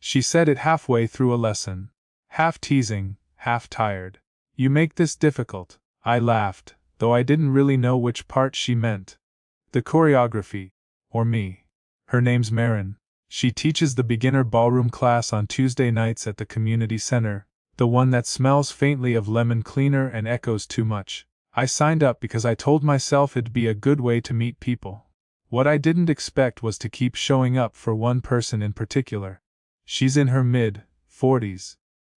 She said it halfway through a lesson. Half teasing, half tired. You make this difficult. I laughed, though I didn't really know which part she meant. The choreography. Or me. Her name's Marin. She teaches the beginner ballroom class on Tuesday nights at the community center, the one that smells faintly of lemon cleaner and echoes too much. I signed up because I told myself it'd be a good way to meet people. What I didn't expect was to keep showing up for one person in particular. She's in her mid-40s.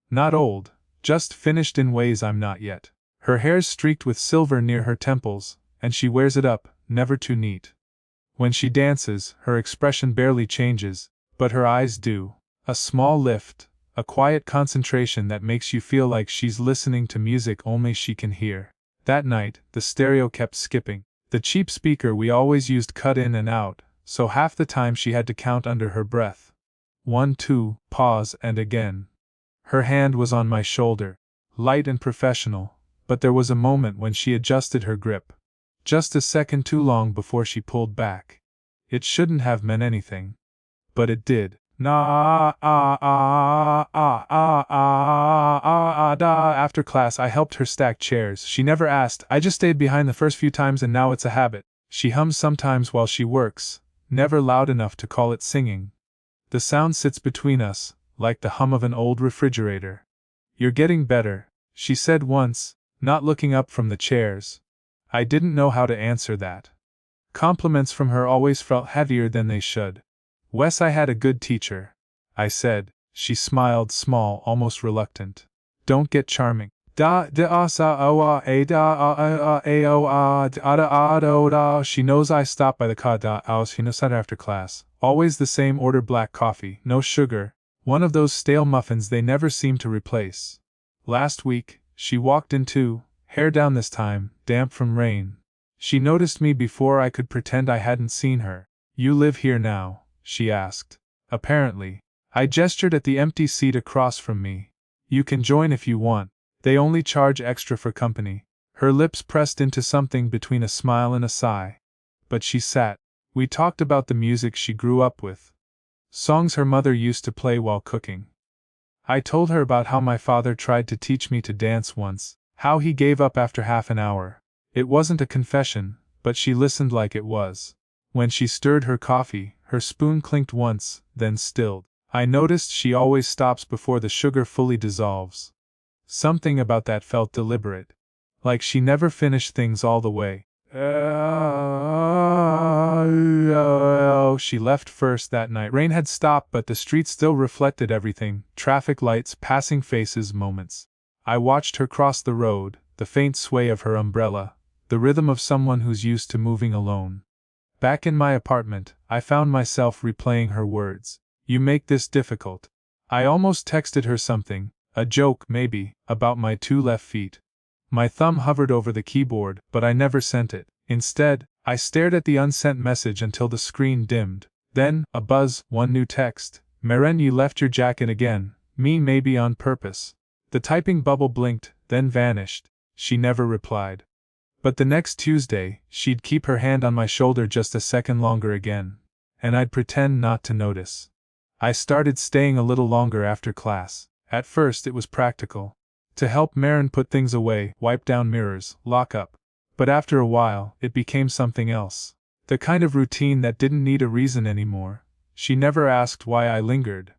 Not old, just finished in ways I'm not yet. Her hair's streaked with silver near her temples, and she wears it up, never too neat. When she dances, her expression barely changes, but her eyes do. A small lift, a quiet concentration that makes you feel like she's listening to music only she can hear. That night, the stereo kept skipping. The cheap speaker we always used cut in and out, so half the time she had to count under her breath. 1, 2, pause, and again. Her hand was on my shoulder, light and professional, but there was a moment when she adjusted her grip. Just a second too long before she pulled back. It shouldn't have meant anything. But it did. After class I helped her stack chairs. She never asked, I just stayed behind the first few times and now it's a habit. She hums sometimes while she works, never loud enough to call it singing. The sound sits between us, like the hum of an old refrigerator. You're getting better, she said once, not looking up from the chairs. I didn't know how to answer that. Compliments from her always felt heavier than they should. Wes, I had a good teacher, I said. She smiled, small, almost reluctant. Don't get charming. She knows I stop by the house after class. Always the same order: black coffee, no sugar, one of those stale muffins they never seem to replace. Last week, she walked in too, hair down this time, damp from rain. She noticed me before I could pretend I hadn't seen her. You live here now? She asked. Apparently. I gestured at the empty seat across from me. You can join if you want. They only charge extra for company. Her lips pressed into something between a smile and a sigh. But she sat. We talked about the music she grew up with. Songs her mother used to play while cooking. I told her about how my father tried to teach me to dance once, how he gave up after half an hour. It wasn't a confession, but she listened like it was. When she stirred her coffee, her spoon clinked once, then stilled. I noticed she always stops before the sugar fully dissolves. Something about that felt deliberate. Like she never finished things all the way. She left first that night. Rain had stopped, but the street still reflected everything: traffic lights, passing faces, moments. I watched her cross the road, the faint sway of her umbrella, the rhythm of someone who's used to moving alone. Back in my apartment, I found myself replaying her words. You make this difficult. I almost texted her something, a joke maybe, about my 2 left feet. My thumb hovered over the keyboard, but I never sent it. Instead, I stared at the unsent message until the screen dimmed. Then, a buzz, one new text. Maren, you left your jacket again, me maybe on purpose. The typing bubble blinked, then vanished. She never replied. But the next Tuesday, she'd keep her hand on my shoulder just a second longer again. And I'd pretend not to notice. I started staying a little longer after class. At first it was practical. To help Maren put things away, wipe down mirrors, lock up. But after a while, it became something else. The kind of routine that didn't need a reason anymore. She never asked why I lingered.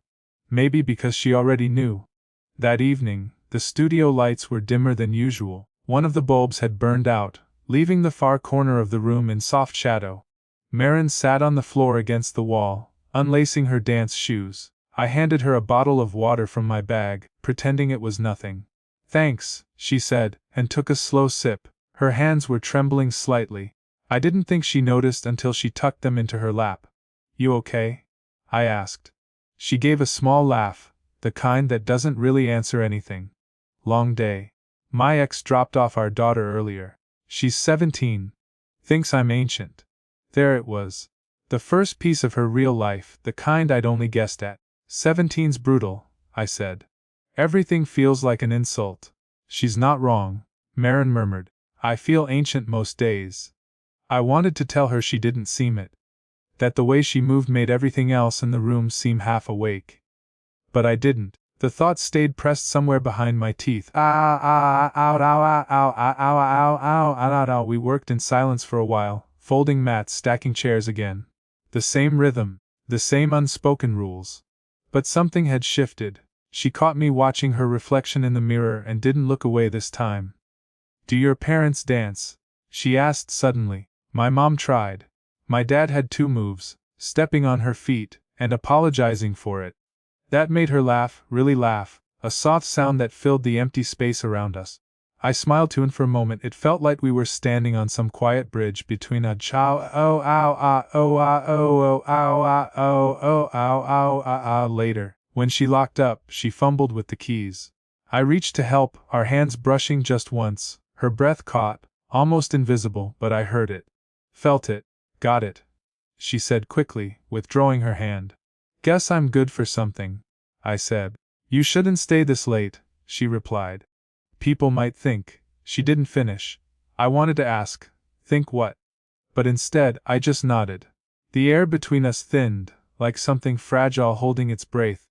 Maybe because she already knew. That evening, the studio lights were dimmer than usual. One of the bulbs had burned out, leaving the far corner of the room in soft shadow. Maren sat on the floor against the wall, unlacing her dance shoes. I handed her a bottle of water from my bag, pretending it was nothing. Thanks, she said, and took a slow sip. Her hands were trembling slightly. I didn't think she noticed until she tucked them into her lap. You okay? I asked. She gave a small laugh, the kind that doesn't really answer anything. Long day. My ex dropped off our daughter earlier. She's 17. Thinks I'm ancient. There it was. The first piece of her real life, the kind I'd only guessed at. 17's brutal, I said. Everything feels like an insult. She's not wrong, Maren murmured. I feel ancient most days. I wanted to tell her she didn't seem it. That the way she moved made everything else in the room seem half awake. But I didn't. The thought stayed pressed somewhere behind my teeth. Ow. We worked in silence for a while, folding mats, stacking chairs again. The same rhythm, the same unspoken rules. But something had shifted. She caught me watching her reflection in the mirror and didn't look away this time. Do your parents dance? She asked suddenly. My mom tried. My dad had 2 moves, stepping on her feet and apologizing for it. That made her laugh, really laugh, a soft sound that filled the empty space around us. I smiled too, and for a moment it felt like we were standing on some quiet bridge between a later. When she locked up, she fumbled with the keys. I reached to help, our hands brushing just once, her breath caught, almost invisible, but I heard it. Felt it. Got it. She said quickly, withdrawing her hand. Guess I'm good for something, I said. You shouldn't stay this late, she replied. People might think. She didn't finish. I wanted to ask, think what? But instead, I just nodded. The air between us thinned, like something fragile holding its breath.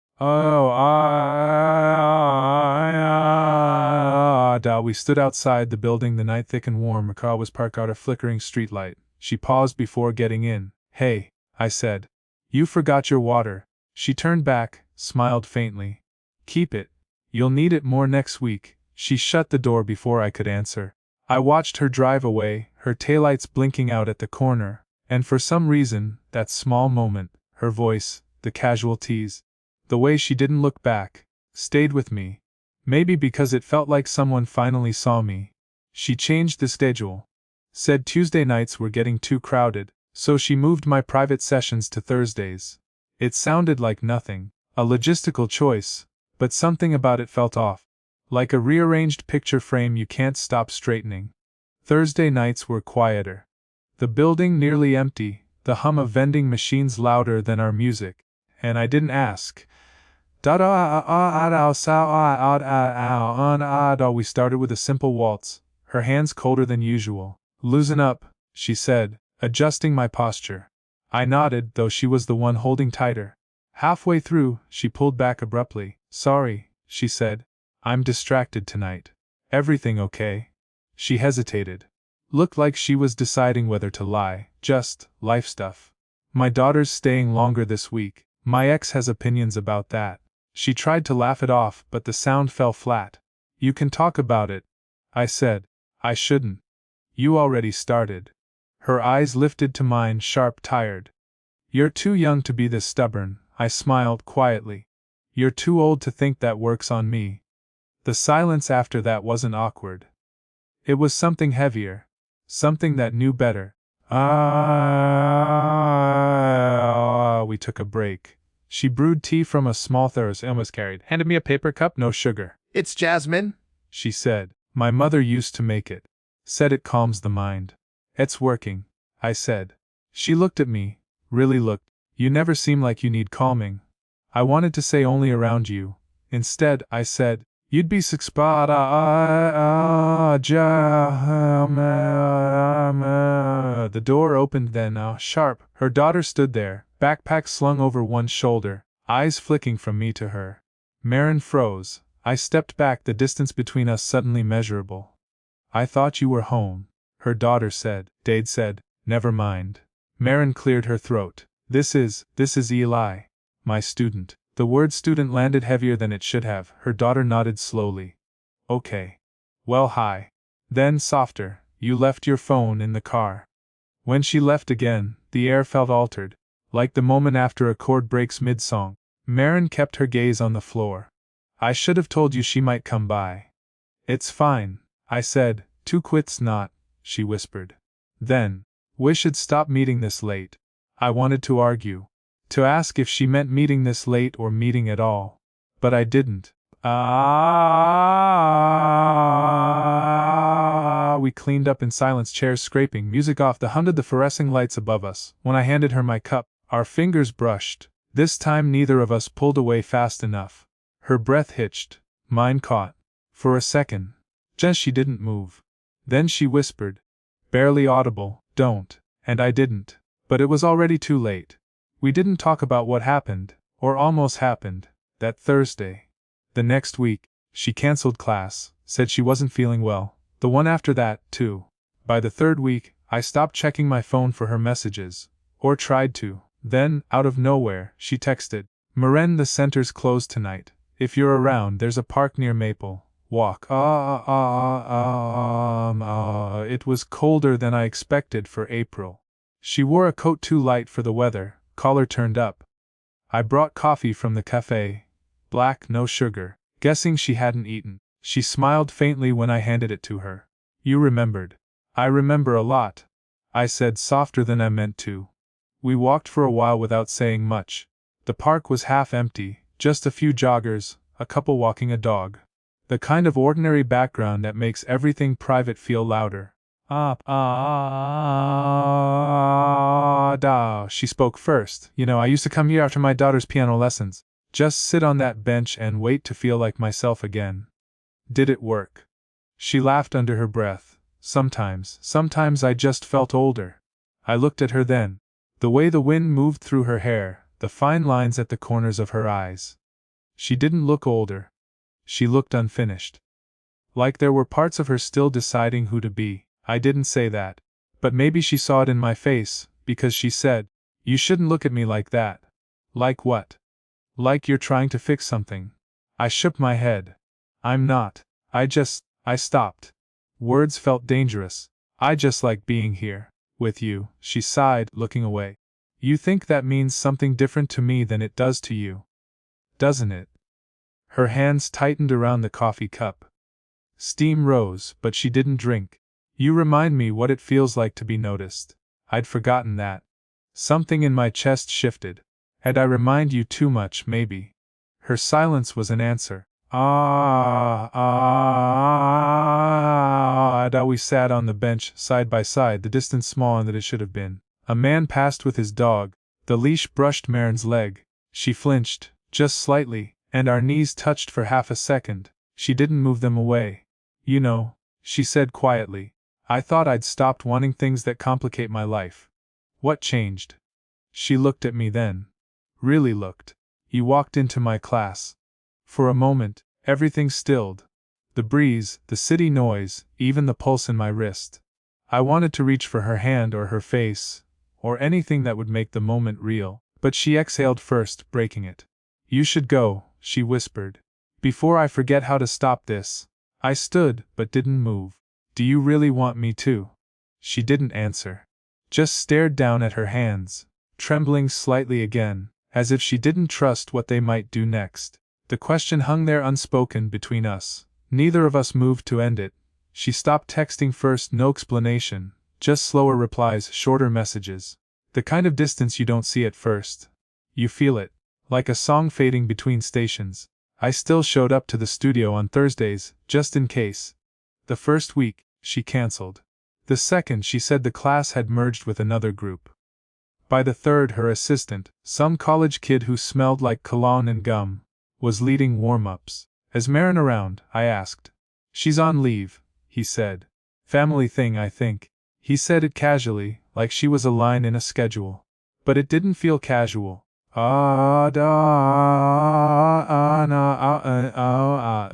We stood outside the building, the night thick and warm. Her car was parked out a flickering streetlight. She paused before getting in. Hey, I said. You forgot your water. She turned back, smiled faintly. Keep it. You'll need it more next week. She shut the door before I could answer. I watched her drive away, her taillights blinking out at the corner, and for some reason, that small moment, her voice, the casual tease, the way she didn't look back, stayed with me. Maybe because it felt like someone finally saw me. She changed the schedule. Said Tuesday nights were getting too crowded, so she moved my private sessions to Thursdays. It sounded like nothing, a logistical choice, but something about it felt off. Like a rearranged picture frame you can't stop straightening. Thursday nights were quieter. The building nearly empty, the hum of vending machines louder than our music, and I didn't ask. We started with a simple waltz, her hands colder than usual. Loosen up, she said, adjusting my posture. I nodded, though she was the one holding tighter. Halfway through, she pulled back abruptly. Sorry, she said. I'm distracted tonight. Everything okay? She hesitated. Looked like she was deciding whether to lie. Just life stuff. My daughter's staying longer this week. My ex has opinions about that. She tried to laugh it off, but the sound fell flat. You can talk about it, I said. I shouldn't. You already started. Her eyes lifted to mine, sharp, tired. You're too young to be this stubborn, I smiled quietly. You're too old to think that works on me. The silence after that wasn't awkward. It was something heavier. Something that knew better. We took a break. She brewed tea from a small thermos and was carried. Handed me a paper cup, no sugar. It's jasmine, she said. My mother used to make it. Said it calms the mind. It's working, I said. She looked at me, really looked. You never seem like you need calming. I wanted to say only around you. Instead, I said, you'd be The door opened then, sharp. Her daughter stood there, backpack slung over one shoulder, eyes flicking from me to her. Marin froze. I stepped back, the distance between us suddenly measurable. I thought you were home, her daughter said. Dade said, never mind. Marin cleared her throat. This is Eli, my student. The word student landed heavier than it should have. Her daughter nodded slowly. Okay. Well, hi. Then softer, you left your phone in the car. When she left again, the air felt altered, like the moment after a chord breaks mid-song. Marin kept her gaze on the floor. I should have told you she might come by. It's fine, I said. Two quits not, she whispered. Then, we should stop meeting this late. I wanted to argue. To ask if she meant meeting this late or meeting at all. But I didn't. We cleaned up in silence, chairs scraping, music off, the hum of the fluorescing lights above us. When I handed her my cup, our fingers brushed. This time neither of us pulled away fast enough. Her breath hitched. Mine caught. For a second. Just she didn't move. Then she whispered. Barely audible, don't. And I didn't. But it was already too late. We didn't talk about what happened, or almost happened. That Thursday. The next week, she canceled class, said she wasn't feeling well. The one after that, too. By the third week, I stopped checking my phone for her messages. Or tried to. Then, out of nowhere, she texted, "Maren, the center's closed tonight. If you're around, there's a park near Maple. Walk." It was colder than I expected for April. She wore a coat too light for the weather, collar turned up. I brought coffee from the cafe. Black, no sugar. Guessing she hadn't eaten, she smiled faintly when I handed it to her. "You remembered." "I remember a lot," I said softer than I meant to. We walked for a while without saying much. The park was half empty, just a few joggers, a couple walking a dog. The kind of ordinary background that makes everything private feel louder. She spoke first. "You know, I used to come here after my daughter's piano lessons. Just sit on that bench and wait to feel like myself again." Did it work? She laughed under her breath. Sometimes I just felt older. I looked at her then. The way the wind moved through her hair, the fine lines at the corners of her eyes. She didn't look older. She looked unfinished. Like there were parts of her still deciding who to be. I didn't say that. But maybe she saw it in my face, because she said, "You shouldn't look at me like that." "Like what?" "Like you're trying to fix something." I shook my head. "I'm not. I stopped." Words felt dangerous. "I just like being here. With you," she sighed, looking away. "You think that means something different to me than it does to you. Doesn't it?" Her hands tightened around the coffee cup. Steam rose, but she didn't drink. "You remind me what it feels like to be noticed." I'd forgotten that. Something in my chest shifted. Had I remind you too much, maybe? Her silence was an answer. We sat on the bench, side by side, the distance smaller than it should have been. A man passed with his dog. The leash brushed Maren's leg. She flinched, just slightly, and our knees touched for half a second. She didn't move them away. "You know," she said quietly, "I thought I'd stopped wanting things that complicate my life." "What changed?" She looked at me then. Really looked. "You walked into my class." For a moment, everything stilled. The breeze, the city noise, even the pulse in my wrist. I wanted to reach for her hand or her face, or anything that would make the moment real, but she exhaled first, breaking it. "You should go," she whispered. "Before I forget how to stop this." I stood, but didn't move. "Do you really want me to?" She didn't answer. Just stared down at her hands, trembling slightly again, as if she didn't trust what they might do next. The question hung there unspoken between us. Neither of us moved to end it. She stopped texting first, no explanation, just slower replies, shorter messages. The kind of distance you don't see at first. You feel it, like a song fading between stations. I still showed up to the studio on Thursdays, just in case. The first week, she canceled. The second, she said the class had merged with another group. By the third, her assistant, some college kid who smelled like cologne and gum, was leading warm-ups. "Is Maren around?" I asked. "She's on leave," he said. "Family thing, I think." He said it casually, like she was a line in a schedule. But it didn't feel casual. A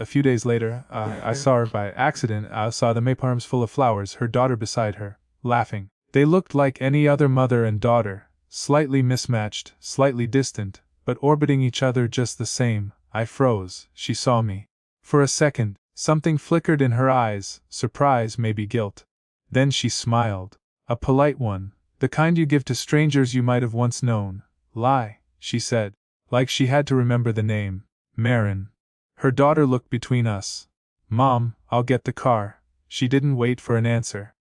few days later, I saw her by accident. I saw the maple arms full of flowers, her daughter beside her, laughing. They looked like any other mother and daughter, slightly mismatched, slightly distant, but orbiting each other just the same. I froze. She saw me. For a second, something flickered in her eyes, surprise, maybe guilt. Then she smiled. A polite one, the kind you give to strangers you might have once known. "Lie," she said, like she had to remember the name. "Maren." Her daughter looked between us. "Mom, I'll get the car." She didn't wait for an answer.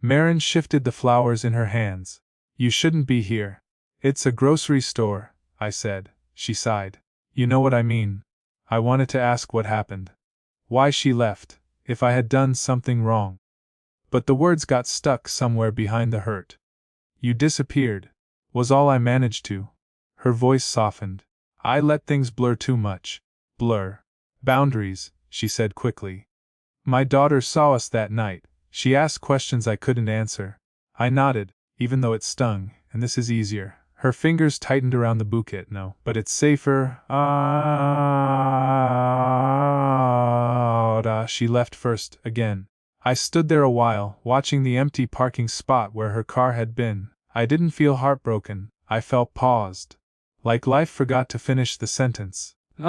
Maren shifted the flowers in her hands. "You shouldn't be here." "It's a grocery store," I said. She sighed. "You know what I mean." I wanted to ask what happened. Why she left, if I had done something wrong. But the words got stuck somewhere behind the hurt. "You disappeared," was all I managed to. Her voice softened. "I let things blur too much." "Blur." "Boundaries," she said quickly. "My daughter saw us that night. She asked questions I couldn't answer." I nodded, even though it stung, "And this is easier." Her fingers tightened around the bouquet. "No, but it's safer." she left first, again. I stood there a while, watching the empty parking spot where her car had been. I didn't feel heartbroken, I felt paused. Like life forgot to finish the sentence. That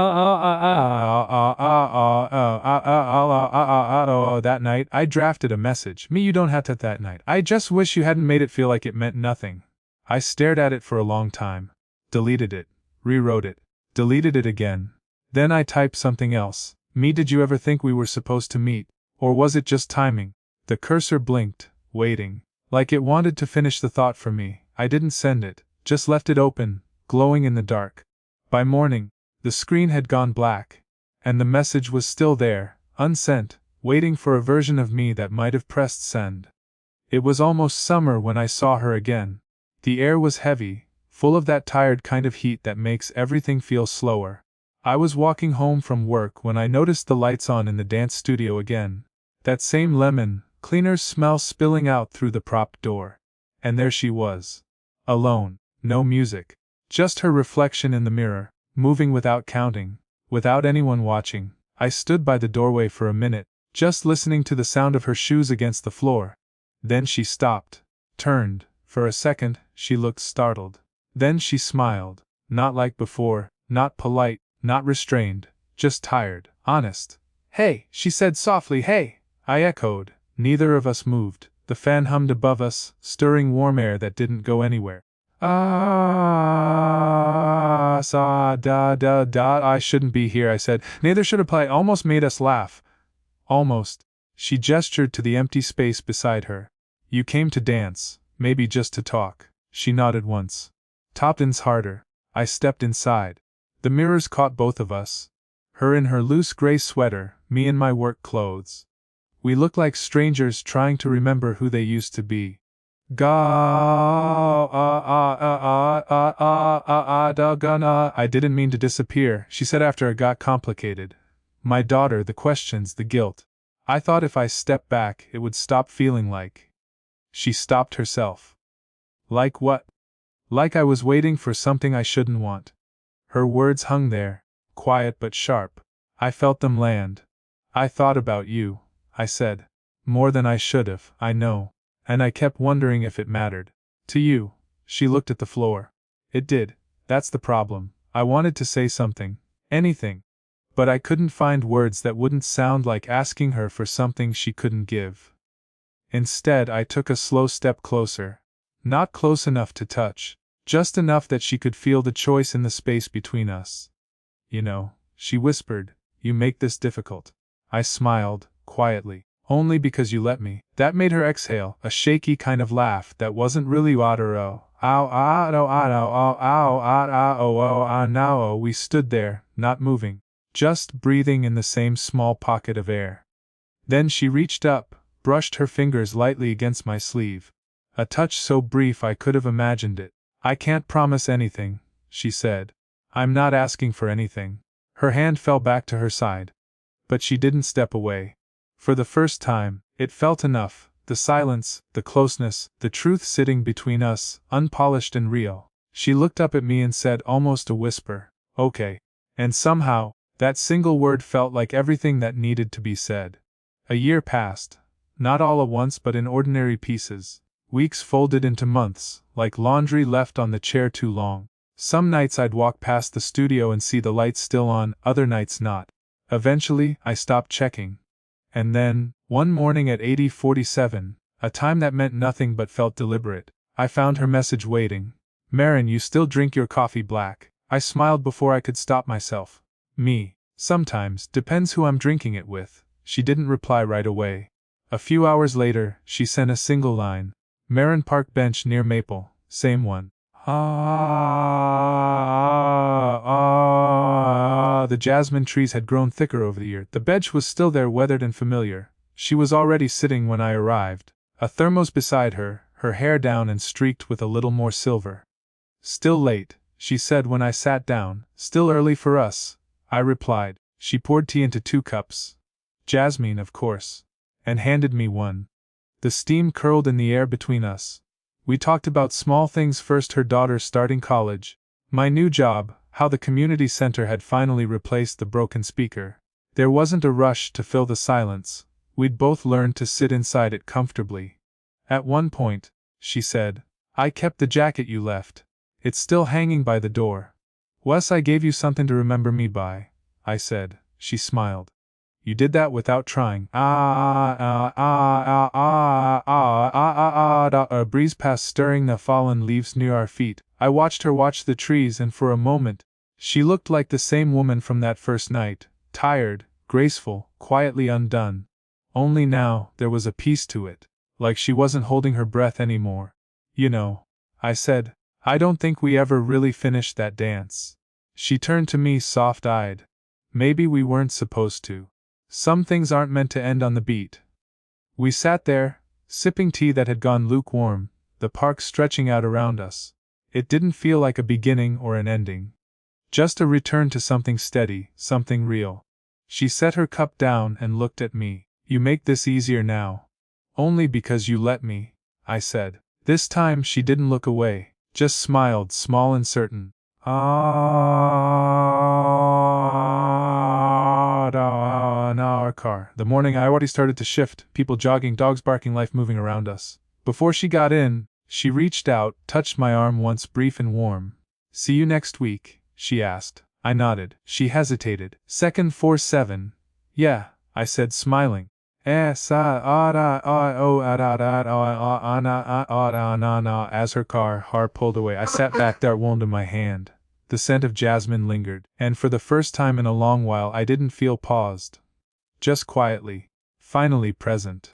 night, I drafted a message. Me, you don't have to that night. I just wish you hadn't made it feel like it meant nothing. I stared at it for a long time. Deleted it. Rewrote it. Deleted it again. Then I typed something else. Me, did you ever think we were supposed to meet? Or was it just timing? The cursor blinked, waiting. Like it wanted to finish the thought for me. I didn't send it, just left it open, glowing in the dark. By morning, the screen had gone black. And the message was still there, unsent, waiting for a version of me that might have pressed send. It was almost summer when I saw her again. The air was heavy, full of that tired kind of heat that makes everything feel slower. I was walking home from work when I noticed the lights on in the dance studio again. That same lemon cleaner smell spilling out through the propped door. And there she was. Alone, no music. Just her reflection in the mirror, moving without counting, without anyone watching. I stood by the doorway for a minute, just listening to the sound of her shoes against the floor. Then she stopped, turned. For a second, she looked startled. Then she smiled, not like before, not polite, not restrained, just tired, honest. "Hey," she said softly. "Hey," I echoed. Neither of us moved. The fan hummed above us, stirring warm air that didn't go anywhere. I shouldn't be here, I said. Neither should apply. Almost made us laugh. Almost. She gestured to the empty space beside her. You came to dance, maybe just to talk. She nodded once. Toppins harder. I stepped inside. The mirrors caught both of us. Her in her loose gray sweater, me in my work clothes. We looked like strangers trying to remember who they used to be. I didn't mean to disappear, she said after it got complicated. My daughter, the questions, the guilt. I thought if I stepped back, it would stop feeling like. She stopped herself. Like what? Like I was waiting for something I shouldn't want. Her words hung there, quiet but sharp. I felt them land. I thought about you, I said. More than I should have, I know. And I kept wondering if it mattered. To you. She looked at the floor. It did. That's the problem. I wanted to say something. Anything. But I couldn't find words that wouldn't sound like asking her for something she couldn't give. Instead, I took a slow step closer. Not close enough to touch. Just enough that she could feel the choice in the space between us. You know, she whispered, you make this difficult. I smiled, quietly. Only because you let me. That made her exhale, a shaky kind of laugh that wasn't really watero. We stood there, not moving, just breathing in the same small pocket of air. Then she reached up, brushed her fingers lightly against my sleeve. A touch so brief I could have imagined it. I can't promise anything, she said. I'm not asking for anything. Her hand fell back to her side. But she didn't step away. For the first time, it felt enough, the silence, the closeness, the truth sitting between us, unpolished and real. She looked up at me and said almost a whisper, okay. And somehow, that single word felt like everything that needed to be said. A year passed, not all at once but in ordinary pieces. Weeks folded into months, like laundry left on the chair too long. Some nights I'd walk past the studio and see the lights still on, other nights not. Eventually, I stopped checking. And then, one morning at 80:47, a time that meant nothing but felt deliberate, I found her message waiting. Marin, you still drink your coffee black. I smiled before I could stop myself. Me. Sometimes, depends who I'm drinking it with. She didn't reply right away. A few hours later, she sent a single line. Marin Park bench near Maple, same one. The jasmine trees had grown thicker over the year. The bench was still there, weathered and familiar. She was already sitting when I arrived. A thermos beside her, her hair down and streaked with a little more silver. Still late, she said when I sat down. Still early for us, I replied. She poured tea into 2 cups. Jasmine, of course. And handed me one. The steam curled in the air between us. We talked about small things, first her daughter starting college, my new job, how the community center had finally replaced the broken speaker. There wasn't a rush to fill the silence, we'd both learned to sit inside it comfortably. At one point, she said, I kept the jacket you left. It's still hanging by the door. Wes, I gave you something to remember me by, I said. She smiled. You did that without trying. A breeze passed, stirring the fallen leaves near our feet. I watched her watch the trees, and for a moment, she looked like the same woman from that first night, tired, graceful, quietly undone. Only now, there was a peace to it, like she wasn't holding her breath anymore. You know, I said, I don't think we ever really finished that dance. She turned to me soft-eyed. Maybe we weren't supposed to. Some things aren't meant to end on the beat. We sat there, sipping tea that had gone lukewarm, the park stretching out around us. It didn't feel like a beginning or an ending. Just a return to something steady, something real. She set her cup down and looked at me. You make this easier now. Only because you let me, I said. This time she didn't look away, just smiled, small and certain. In our car. The morning I already started to shift, people jogging, dogs barking, life moving around us. Before she got in, she reached out, touched my arm once, brief and warm. See you next week, she asked. I nodded. She hesitated. Second 4-7. Yeah, I said, smiling. As her car pulled away, I sat back there, wound in my hand. The scent of jasmine lingered, and for the first time in a long while I didn't feel paused. Just quietly, finally present.